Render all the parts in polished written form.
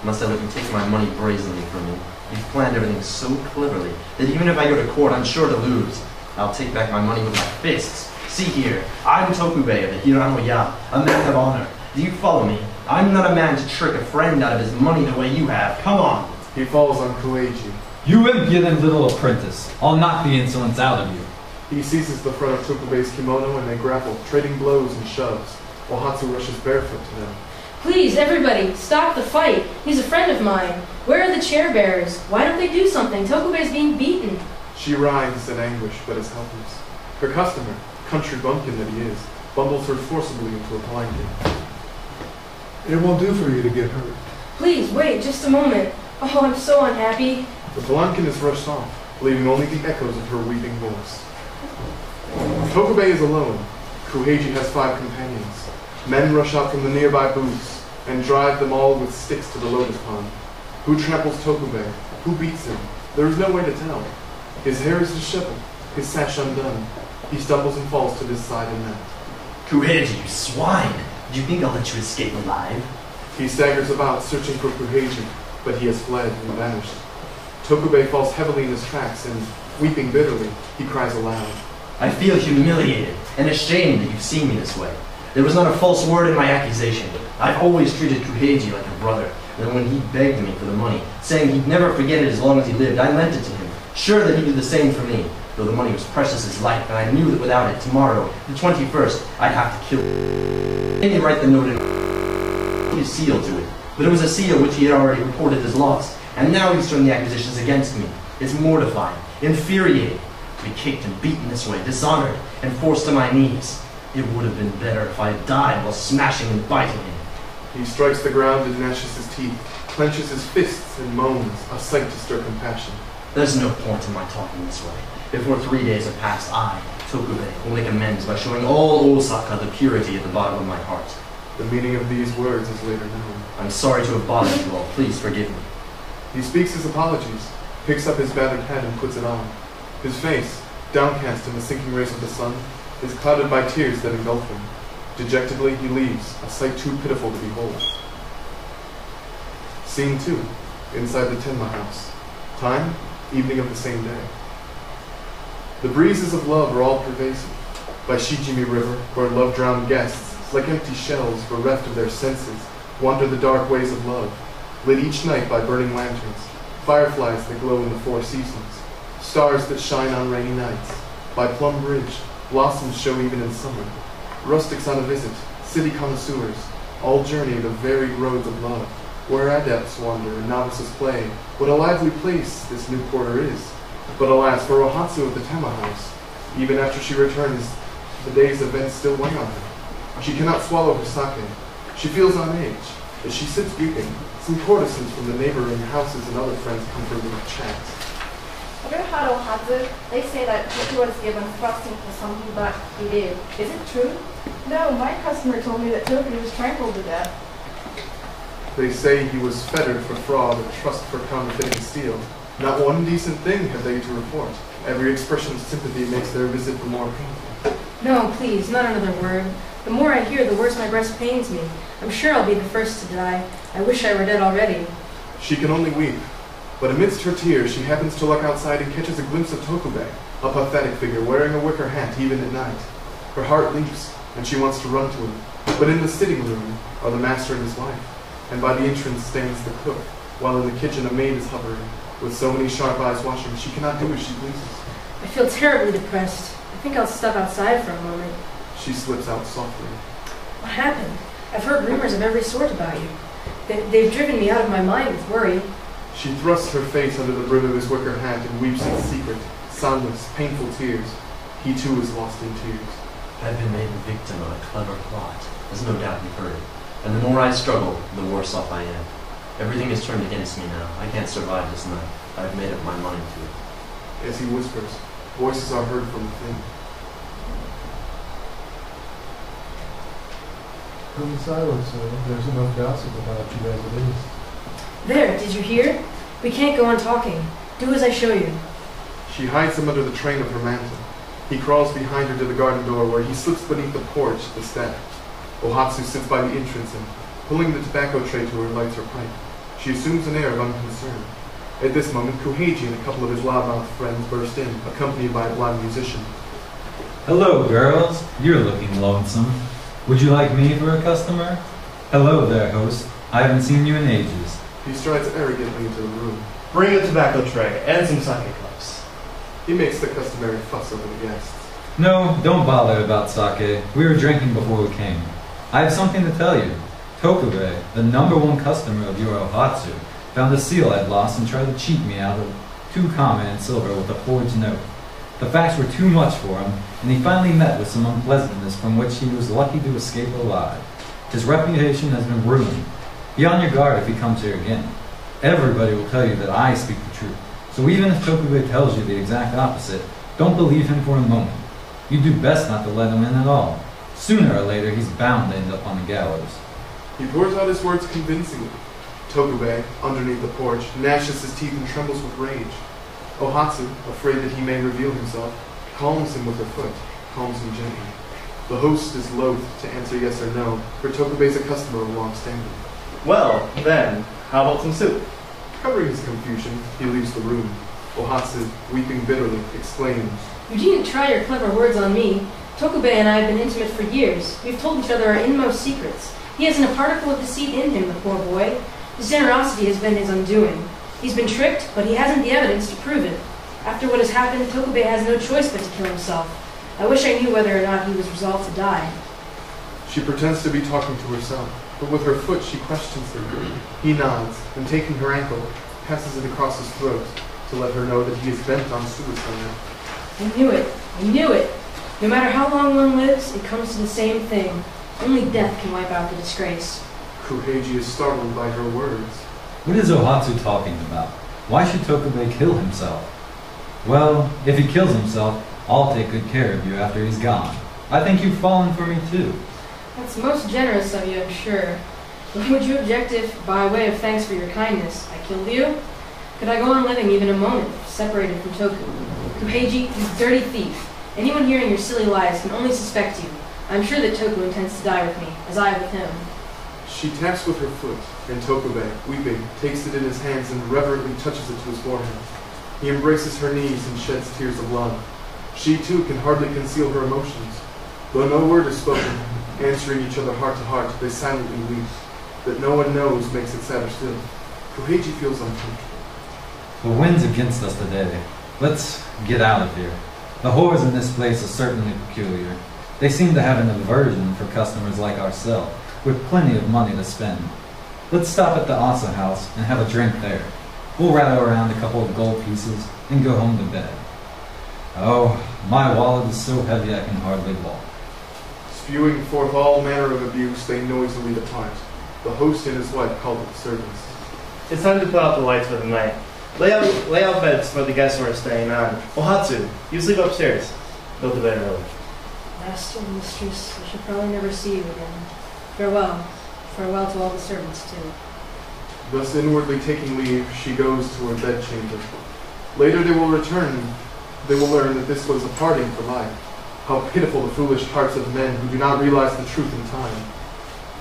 must have been taking my money brazenly from me. You've planned everything so cleverly that even if I go to court, I'm sure to lose. I'll take back my money with my fists. See here, I'm Tokubei of the Hiranoya, a man of honor. Do you follow me? I'm not a man to trick a friend out of his money the way you have. Come on. He falls on Kueiji. You impudent little apprentice. I'll knock the insolence out of you. He seizes the front of Tokubei's kimono and they grapple, trading blows and shoves. Ohatsu rushes barefoot to them. Please, everybody, stop the fight. He's a friend of mine. Where are the chair bearers? Why don't they do something? Tokubei's being beaten. She writhes in anguish, but is helpless. Her customer, country bumpkin that he is, bundles her forcibly into a blanket. It won't do for you to get hurt. Please, wait just a moment. Oh, I'm so unhappy. The palanquin is rushed off, leaving only the echoes of her weeping voice. Tokubei is alone. Kuheiji has 5 companions. Men rush out from the nearby booths and drive them all with sticks to the lotus pond. Who tramples Tokubei? Who beats him? There is no way to tell. His hair is disheveled, his sash undone. He stumbles and falls to this side and that. Kuheiji, you swine! Do you think I'll let you escape alive? He staggers about, searching for Kuheiji, but he has fled and vanished. Tokubei falls heavily in his tracks and, weeping bitterly, he cries aloud. I feel humiliated and ashamed that you've seen me this way. There was not a false word in my accusation. I've always treated Kuheiji like a brother, and when he begged me for the money, saying he'd never forget it as long as he lived, I lent it to him, sure that he'd do the same for me, though the money was precious as life, and I knew that without it, tomorrow, the 21st, I'd have to kill him. He made me write the note and put his seal to it, but it was a seal which he had already reported as lost, and now he's turned the accusations against me. It's mortifying, infuriating, to be kicked and beaten this way, dishonored, and forced to my knees. It would have been better if I had died while smashing and biting him. He strikes the ground and gnashes his teeth, clenches his fists and moans, a sight to stir compassion. There's no point in my talking this way. Before 3 days have passed, I, Tokubei, will make amends by showing all Osaka the purity at the bottom of my heart. The meaning of these words is later known. I'm sorry to have bothered you all. Please forgive me. He speaks his apologies, picks up his battered hat and puts it on. His face, downcast in the sinking rays of the sun, is clouded by tears that engulf him. Dejectedly he leaves, a sight too pitiful to behold. Scene 2, inside the Tenma house. Time, evening of the same day. The breezes of love are all pervasive. By Shijimi River, where love-drowned guests, like empty shells bereft of their senses, wander the dark ways of love, lit each night by burning lanterns, fireflies that glow in the 4 seasons, stars that shine on rainy nights. By Plum Bridge, blossoms show even in summer. Rustics on a visit, city connoisseurs, all journey the varied roads of love, where adepts wander and novices play. What a lively place this new quarter is. But alas, for Ohatsu of the Tenma house, even after she returns, the day's events still weigh on her. She cannot swallow her sake. She feels on edge. As she sits weeping, some courtesans from the neighboring houses and other friends come for a little chat. Haro Hatsu, they say that he was given thrusting for something that he did. Is it true? No, my customer told me that Toby was trampled to death. They say he was fettered for fraud and trust for counterfeiting steel. Not one decent thing have they to report. Every expression of sympathy makes their visit the more painful. No, please, not another word. The more I hear, the worse my breast pains me. I'm sure I'll be the first to die. I wish I were dead already. She can only weep. But amidst her tears, she happens to look outside and catches a glimpse of Tokubei, a pathetic figure wearing a wicker hat even at night. Her heart leaps, and she wants to run to him. But in the sitting room are the master and his wife, and by the entrance stands the cook, while in the kitchen a maid is hovering. With so many sharp eyes watching, she cannot do as she pleases. I feel terribly depressed. I think I'll step outside for a moment. She slips out softly. What happened? I've heard rumors of every sort about you. They've driven me out of my mind with worry. She thrusts her face under the brim of his wicker hat and weeps in secret, soundless, painful tears. He too is lost in tears. I've been made the victim of a clever plot, as no doubt you've heard. And the more I struggle, the worse off I am. Everything is turned against me now. I can't survive this night. I've made up my mind to it. As he whispers, voices are heard from within. Come silence, sir. There's enough gossip about you as it is. There, did you hear? We can't go on talking. Do as I show you. She hides him under the train of her mantle. He crawls behind her to the garden door where he slips beneath the porch, the step. Ohatsu sits by the entrance and, pulling the tobacco tray to her, lights her pipe. She assumes an air of unconcern. At this moment, Kuheiji and a couple of his loudmouth friends burst in, accompanied by a blonde musician. Hello, girls. You're looking lonesome. Would you like me for a customer? Hello there, host. I haven't seen you in ages. He strides arrogantly into the room. Bring a tobacco tray and some sake cups. He makes the customary fuss over the guests. No, don't bother about sake. We were drinking before we came. I have something to tell you. Tokube, the #1 customer of your Ohatsu, found a seal I'd lost and tried to cheat me out of 2 kame in silver with a forged note. The facts were too much for him, and he finally met with some unpleasantness from which he was lucky to escape alive. His reputation has been ruined. Be on your guard if he comes here again. Everybody will tell you that I speak the truth. So even if Tokube tells you the exact opposite, don't believe him for a moment. You do best not to let him in at all. Sooner or later, he's bound to end up on the gallows. He pours out his words convincingly. Tokube, underneath the porch, gnashes his teeth and trembles with rage. Ohatsu, afraid that he may reveal himself, calms him with her foot, calms him gently. The host is loath to answer yes or no, for Tokube is a customer of long standing. Well, then, how about some soup? Covering his confusion, he leaves the room. Ohatsu, weeping bitterly, exclaims, You needn't try your clever words on me. Tokube and I have been intimate for years. We've told each other our inmost secrets. He hasn't a particle of deceit in him, the poor boy. His generosity has been his undoing. He's been tricked, but he hasn't the evidence to prove it. After what has happened, Tokube has no choice but to kill himself. I wish I knew whether or not he was resolved to die. She pretends to be talking to herself, but with her foot she questions him. He nods, and taking her ankle, passes it across his throat to let her know that he is bent on suicide. I knew it. I knew it. No matter how long one lives, it comes to the same thing. Only death can wipe out the disgrace. Kuheiji is startled by her words. What is Ohatsu talking about? Why should Tokube kill himself? Well, if he kills himself, I'll take good care of you after he's gone. I think you've fallen for me too. That's most generous of you, I'm sure. But would you object if, by way of thanks for your kindness, I killed you? Could I go on living even a moment, separated from Toku? Kuheiji, you dirty thief. Anyone hearing your silly lies can only suspect you. I'm sure that Toku intends to die with me, as I with him. She taps with her foot, and Tokube, weeping, takes it in his hands and reverently touches it to his forehead. He embraces her knees and sheds tears of love. She too can hardly conceal her emotions. Though no word is spoken, answering each other heart to heart, they silently weep. That no one knows makes it sadder still. Kuheiji feels uncomfortable. The wind's against us today. Let's get out of here. The whores in this place are certainly peculiar. They seem to have an aversion for customers like ourselves, with plenty of money to spend. Let's stop at the Asa house and have a drink there. We'll rattle around a couple of gold pieces and go home to bed. Oh, my wallet is so heavy I can hardly walk. Spewing forth all manner of abuse, they noisily depart. The host and his wife call to the servants. It's time to put out the lights for the night. Lay out beds for the guests who are staying on. Ohatsu, you sleep upstairs. Go to bed early. Master and mistress, I shall probably never see you again. Farewell. Farewell to all the servants, too. Thus inwardly taking leave, she goes to her bedchamber. Later they will return. They will learn that this was a parting for life. How pitiful the foolish hearts of men who do not realize the truth in time.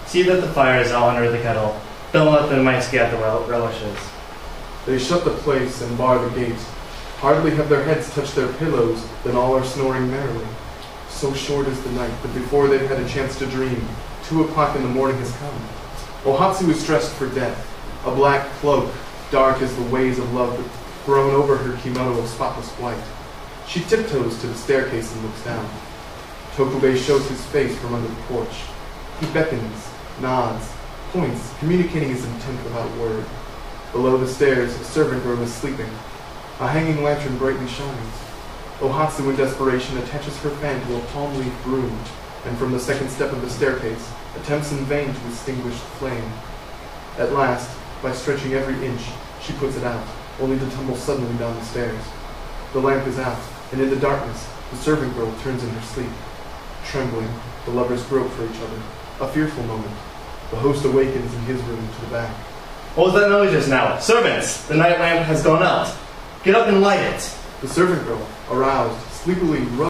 See that the fire is out under the kettle. Don't let the mice get the relishes. They shut the place and bar the gate. Hardly have their heads touched their pillows than all are snoring merrily. So short is the night that before they've had a chance to dream, 2 o'clock in the morning has come. Ohatsu is dressed for death. A black cloak, dark as the ways of love, thrown over her kimono of spotless white. She tiptoes to the staircase and looks down. Tokube shows his face from under the porch. He beckons, nods, points, communicating his intent without word. Below the stairs, a servant girl is sleeping. A hanging lantern brightly shines. Ohatsu, in desperation, attaches her fan to a palm leaf broom, and from the second step of the staircase, attempts in vain to extinguish the flame. At last, by stretching every inch, she puts it out, only to tumble suddenly down the stairs. The lamp is out, and in the darkness, the servant girl turns in her sleep. Trembling, the lovers grope for each other. A fearful moment. The host awakens in his room to the back. What was that noise just now? Servants! The night lamp has gone out. Get up and light it. The servant girl, aroused, sleepily rubs